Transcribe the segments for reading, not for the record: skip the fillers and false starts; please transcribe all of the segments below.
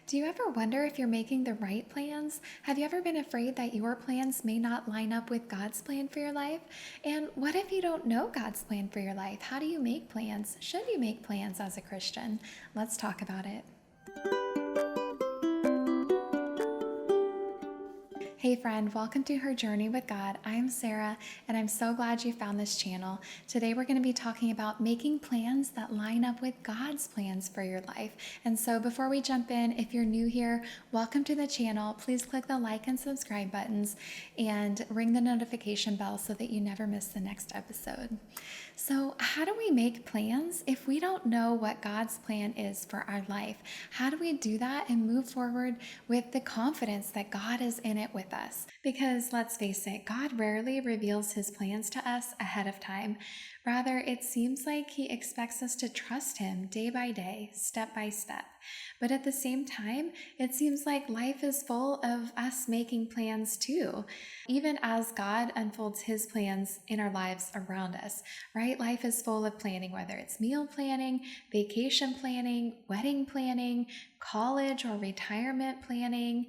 Do you ever wonder if you're making the right plans? Have you ever been afraid that your plans may not line up with God's plan for your life? And what if you don't know God's plan for your life? How do you make plans? Should you make plans as a Christian? Let's talk about it. Hey friend, welcome to Her Journey with God. I'm Sarah, and I'm so glad you found this channel. Today we're going to be talking about making plans that line up with God's plans for your life. And so before we jump in, if you're new here, welcome to the channel. Please click the like and subscribe buttons and ring the notification bell so that you never miss the next episode. So how do we make plans if we don't know what God's plan is for our life? How do we do that and move forward with the confidence that God is in it with us? Because let's face it, God rarely reveals his plans to us ahead of time. Rather, it seems like he expects us to trust him day by day, step by step. But at the same time, it seems like life is full of us making plans too, even as God unfolds his plans in our lives around us, right? Life is full of planning, whether it's meal planning, vacation planning, wedding planning, college or retirement planning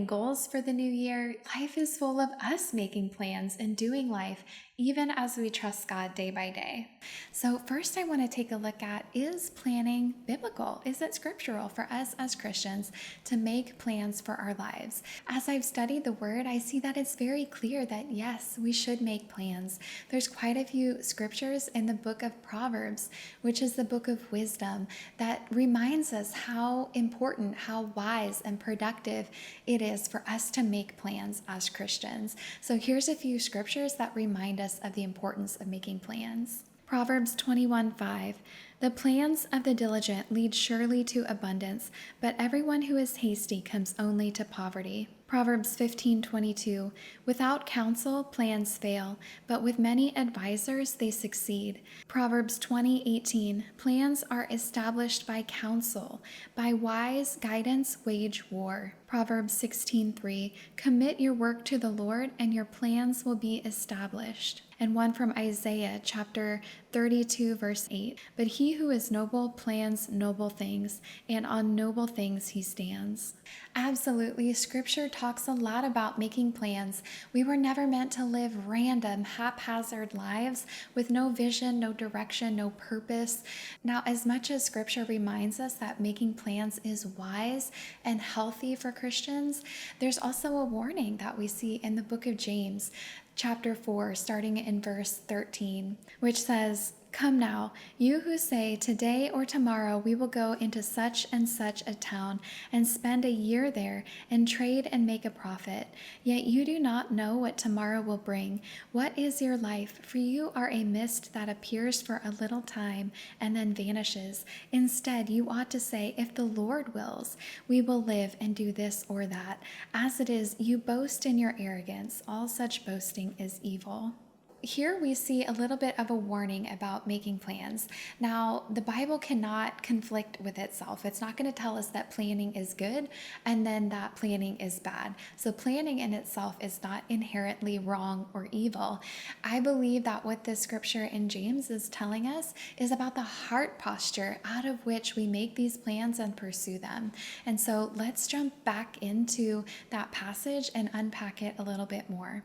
goals for the new year. Life is full of us making plans and doing life even as we trust God day by day. So first I want to take a look at, is planning biblical? Is it scriptural for us as Christians to make plans for our lives? As I've studied the word, I see that it's very clear that yes, we should make plans. There's quite a few scriptures in the book of Proverbs, which is the book of wisdom, that reminds us how important, how wise and productive it is for us to make plans as Christians. So here's a few scriptures that remind us of the importance of making plans. Proverbs 21:5. The plans of the diligent lead surely to abundance, but everyone who is hasty comes only to poverty. Proverbs 15:22. Without counsel, plans fail, but with many advisors, they succeed. Proverbs 20:18. Plans are established by counsel. By wise guidance, wage war. Proverbs 16:3. Commit your work to the Lord, and your plans will be established. And one from Isaiah chapter 32, verse 8. But he who is noble plans noble things, and on noble things he stands. Absolutely, scripture talks a lot about making plans. We were never meant to live random, haphazard lives with no vision, no direction, no purpose. Now, as much as scripture reminds us that making plans is wise and healthy for Christians, there's also a warning that we see in the book of James, chapter 4, starting in verse 13, which says, Come now, you who say, today or tomorrow we will go into such and such a town and spend a year there and trade and make a profit. Yet you do not know what tomorrow will bring. What is your life? For you are a mist that appears for a little time and then vanishes. Instead, you ought to say, if the Lord wills, we will live and do this or that. As it is, you boast in your arrogance. All such boasting is evil. Here we see a little bit of a warning about making plans. Now, the Bible cannot conflict with itself. It's not going to tell us that planning is good and then that planning is bad. So planning in itself is not inherently wrong or evil. I believe that what this scripture in James is telling us is about the heart posture out of which we make these plans and pursue them. And so let's jump back into that passage and unpack it a little bit more.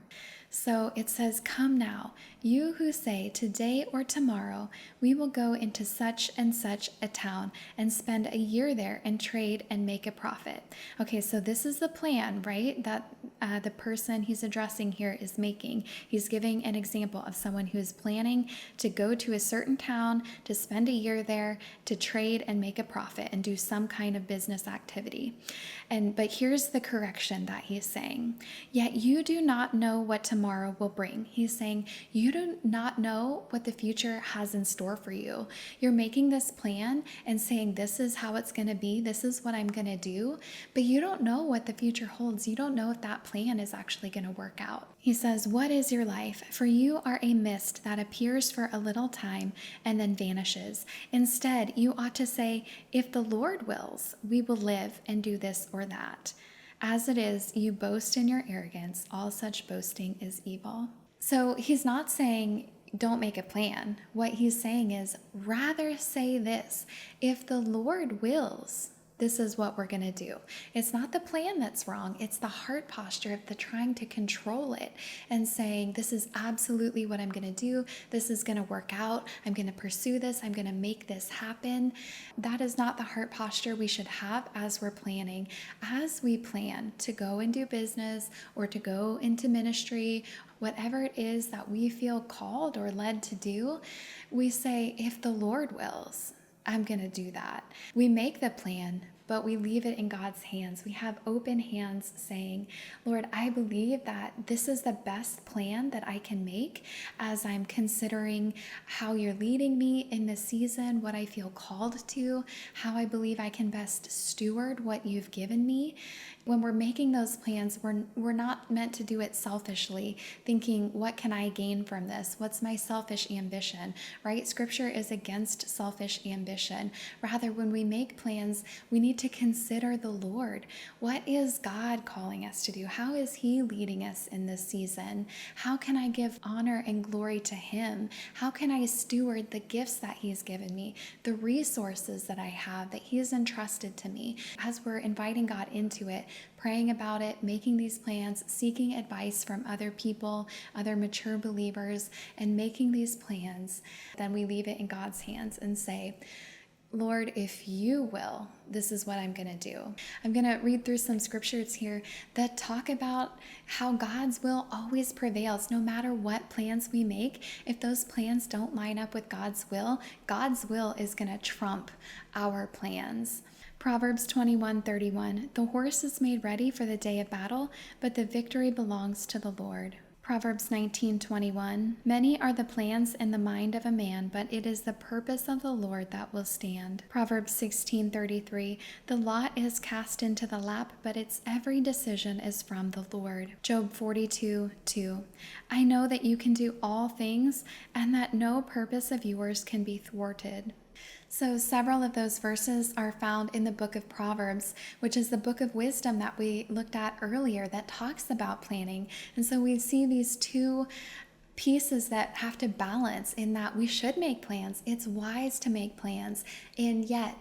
So it says, Come now, you who say, today or tomorrow we will go into such and such a town and spend a year there and trade and make a profit. Okay, so this is the plan, right, that the person he's addressing here is making. He's giving an example of someone who is planning to go to a certain town, to spend a year there, to trade and make a profit and do some kind of business activity. But here's the correction that he's saying. Yet you do not know what tomorrow will bring. He's saying you do not know what the future has in store for you. You're making this plan and saying this is how it's going to be, this is what I'm going to do, but you don't know what the future holds. You don't know if that plan is actually going to work out. He says, what is your life? For you are a mist that appears for a little time and then vanishes. Instead, you ought to say, if the Lord wills, we will live and do this or that. As it is, you boast in your arrogance. All such boasting is evil. So he's not saying don't make a plan. What he's saying is rather say this, if the Lord wills, this is what we're going to do. It's not the plan that's wrong. It's the heart posture of the trying to control it and saying, this is absolutely what I'm going to do. This is going to work out. I'm going to pursue this. I'm going to make this happen. That is not the heart posture we should have as we're planning. As we plan to go and do business or to go into ministry, whatever it is that we feel called or led to do, we say, if the Lord wills, I'm going to do that. We make the plan, but we leave it in God's hands. We have open hands saying, Lord, I believe that this is the best plan that I can make as I'm considering how you're leading me in this season, what I feel called to, how I believe I can best steward what you've given me. When we're making those plans, we're not meant to do it selfishly, thinking, what can I gain from this? What's my selfish ambition, right? Scripture is against selfish ambition. Rather, when we make plans, we need to consider the Lord. What is God calling us to do? How is He leading us in this season? How can I give honor and glory to Him? How can I steward the gifts that He's given me, the resources that I have, that He has entrusted to me? As we're inviting God into it, praying about it, making these plans, seeking advice from other people, other mature believers, and making these plans, then we leave it in God's hands and say, Lord, if you will, this is what I'm going to do. I'm going to read through some scriptures here that talk about how God's will always prevails, no matter what plans we make. If those plans don't line up with God's will is going to trump our plans. Proverbs 21:31, the horse is made ready for the day of battle, but the victory belongs to the Lord. Proverbs 19:21, many are the plans in the mind of a man, but it is the purpose of the Lord that will stand. Proverbs 16:33, the lot is cast into the lap, but its every decision is from the Lord. Job 42:2, I know that you can do all things, and that no purpose of yours can be thwarted. So several of those verses are found in the book of Proverbs, which is the book of wisdom that we looked at earlier that talks about planning. And so we see these two pieces that have to balance in that we should make plans. It's wise to make plans, and yet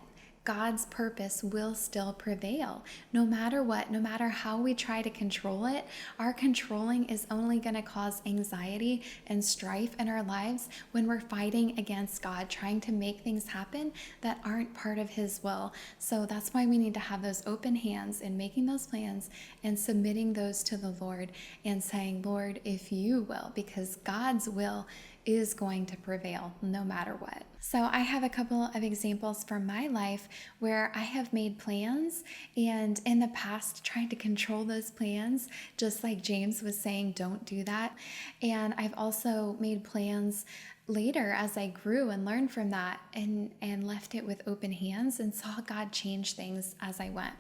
God's purpose will still prevail. No matter what, no matter how we try to control it, our controlling is only going to cause anxiety and strife in our lives when we're fighting against God, trying to make things happen that aren't part of His will. So that's why we need to have those open hands in making those plans and submitting those to the Lord and saying, Lord, if you will, because God's will is going to prevail no matter what. So I have a couple of examples from my life where I have made plans and in the past tried to control those plans, just like James was saying, don't do that. And I've also made plans later as I grew and learned from that and left it with open hands and saw God change things as I went.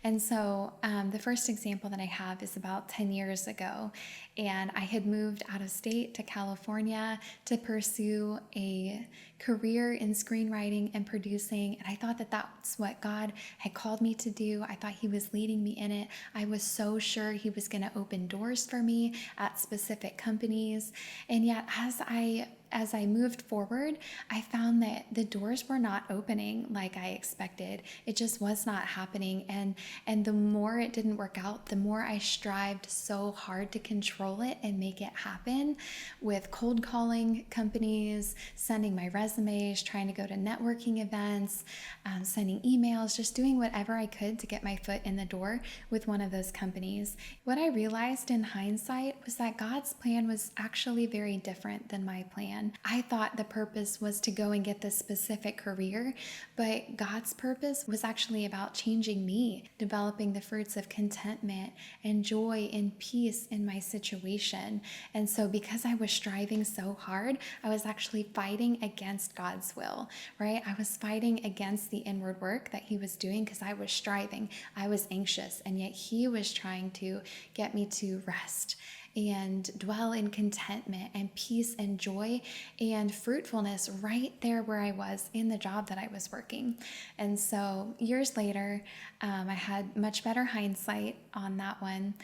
And so the first example that I have is about 10 years ago, and I had moved out of state to California to pursue a career in screenwriting and producing, and I thought that that's what God had called me to do. I thought He was leading me in it. I was so sure He was going to open doors for me at specific companies, and yet as I moved forward, I found that the doors were not opening like I expected. It just was not happening. And the more it didn't work out, the more I strived so hard to control it and make it happen with cold calling companies, sending my resumes, trying to go to networking events, sending emails, just doing whatever I could to get my foot in the door with one of those companies. What I realized in hindsight was that God's plan was actually very different than my plan. I thought the purpose was to go and get this specific career, but God's purpose was actually about changing me, developing the fruits of contentment and joy and peace in my situation. And so because I was striving so hard, I was actually fighting against God's will, right? I was fighting against the inward work that He was doing because I was striving, I was anxious, and yet He was trying to get me to rest and dwell in contentment and peace and joy and fruitfulness right there where I was in the job that I was working. And so years later, I had much better hindsight on that one.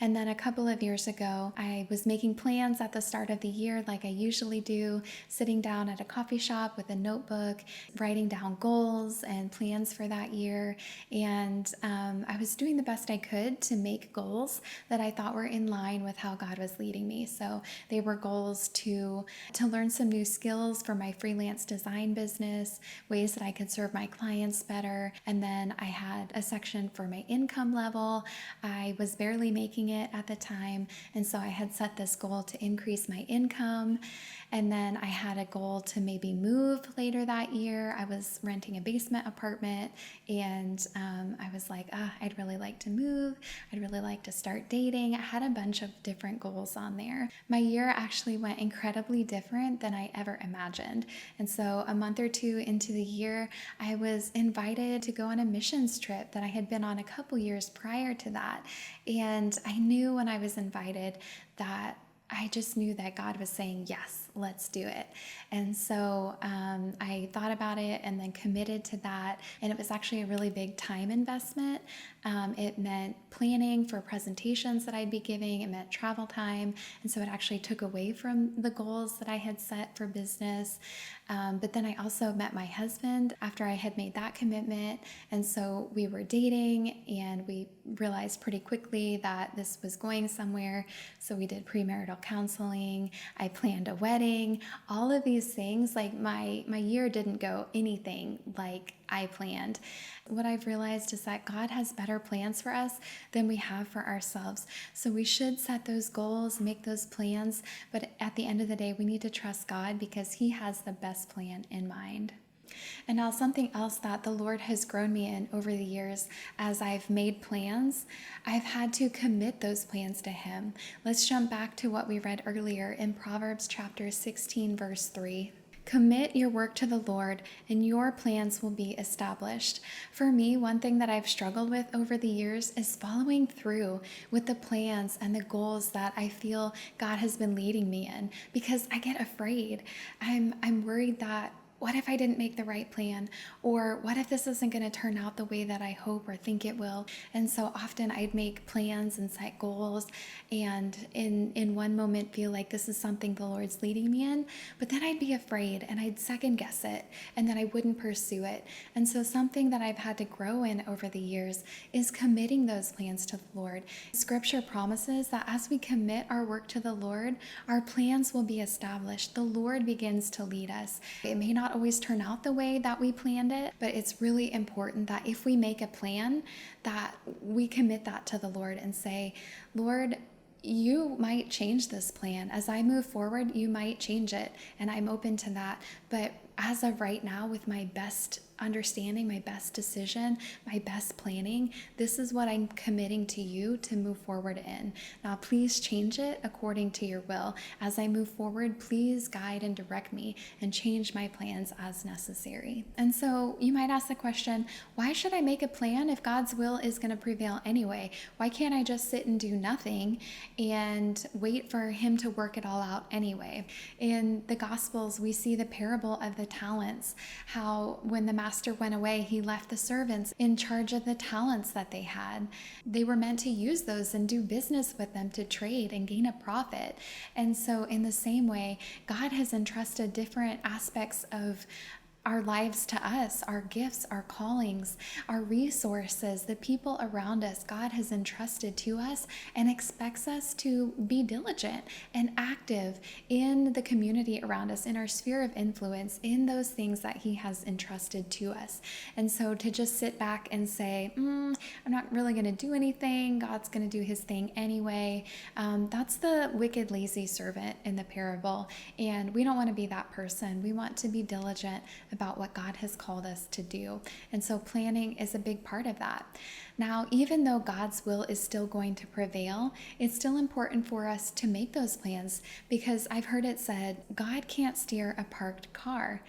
And then a couple of years ago, I was making plans at the start of the year, like I usually do, sitting down at a coffee shop with a notebook, writing down goals and plans for that year. And I was doing the best I could to make goals that I thought were in line with how God was leading me. So they were goals to learn some new skills for my freelance design business, ways that I could serve my clients better. And then I had a section for my income level. I was barely making it at the time, and so I had set this goal to increase my income. And then I had a goal to maybe move later that year. I was renting a basement apartment, and I was like, I'd really like to move. I'd really like to start dating. I had a bunch of different goals on there. My year actually went incredibly different than I ever imagined. And so a month or two into the year, I was invited to go on a missions trip that I had been on a couple years prior to that. And I knew when I was invited that I just knew that God was saying, yes, let's do it. And so I thought about it and then committed to that. And it was actually a really big time investment. It meant planning for presentations that I'd be giving. It meant travel time. And so it actually took away from the goals that I had set for business. But then I also met my husband after I had made that commitment. And so we were dating, and we realized pretty quickly that this was going somewhere. So we did premarital counseling. I planned a wedding. All of these things, like my year didn't go anything like I planned. What I've realized is that God has better plans for us than we have for ourselves. So we should set those goals, make those plans, but at the end of the day, we need to trust God because He has the best plan in mind. And now something else that the Lord has grown me in over the years as I've made plans, I've had to commit those plans to Him. Let's jump back to what we read earlier in Proverbs chapter 16, verse 3. Commit your work to the Lord, and your plans will be established. For me, one thing that I've struggled with over the years is following through with the plans and the goals that I feel God has been leading me in, because I get afraid. I'm worried that what if I didn't make the right plan? Or what if this isn't going to turn out the way that I hope or think it will? And so often I'd make plans and set goals, and in one moment feel like this is something the Lord's leading me in, but then I'd be afraid and I'd second guess it, and then I wouldn't pursue it. And so something that I've had to grow in over the years is committing those plans to the Lord. Scripture promises that as we commit our work to the Lord, our plans will be established. The Lord begins to lead us. It may not always turn out the way that we planned it, but it's really important that if we make a plan, that we commit that to the Lord and say, Lord, you might change this plan. As I move forward, you might change it, and I'm open to that. But as of right now, with my best understanding, my best decision, my best planning, this is what I'm committing to you to move forward in. Now, please change it according to your will. As I move forward, please guide and direct me and change my plans as necessary. And so you might ask the question, why should I make a plan if God's will is going to prevail anyway? Why can't I just sit and do nothing and wait for Him to work it all out anyway? In the Gospels, we see the parable of the talents, how when the master went away, he left the servants in charge of the talents that they had. They were meant to use those and do business with them to trade and gain a profit. And so in the same way, God has entrusted different aspects of our lives to us, our gifts, our callings, our resources, the people around us, God has entrusted to us and expects us to be diligent and active in the community around us, in our sphere of influence, in those things that He has entrusted to us. And so to just sit back and say, I'm not really going to do anything, God's going to do His thing anyway, that's the wicked, lazy servant in the parable. And we don't want to be that person. We want to be diligent about what God has called us to do. And so planning is a big part of that. Now, even though God's will is still going to prevail, it's still important for us to make those plans, because I've heard it said, God can't steer a parked car.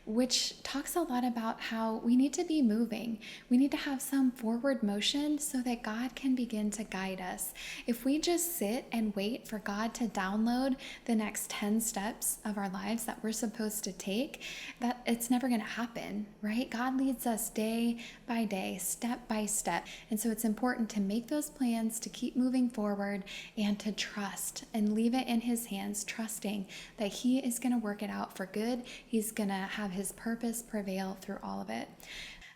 which talks a lot about how we need to be moving. We need to have some forward motion so that God can begin to guide us. If we just sit and wait for God to download the next 10 steps of our lives that we're supposed to take, that it's never going to happen, right? God leads us day by day, step by step. And so it's important to make those plans, to keep moving forward, and to trust and leave it in His hands, trusting that He is going to work it out for good. He's going to have His purpose prevail through all of it.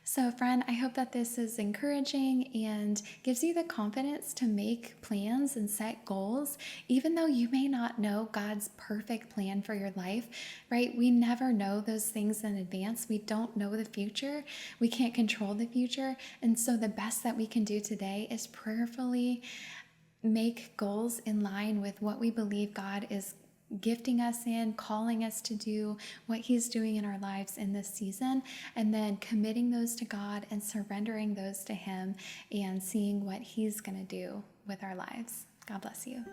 So, friend, I hope that this is encouraging and gives you the confidence to make plans and set goals, even though you may not know God's perfect plan for your life, right? We never know those things in advance. We don't know the future. We can't control the future. And so the best that we can do today is prayerfully make goals in line with what we believe God is gifting us in, calling us to do, what He's doing in our lives in this season, and then committing those to God and surrendering those to Him and seeing what He's going to do with our lives. God bless you.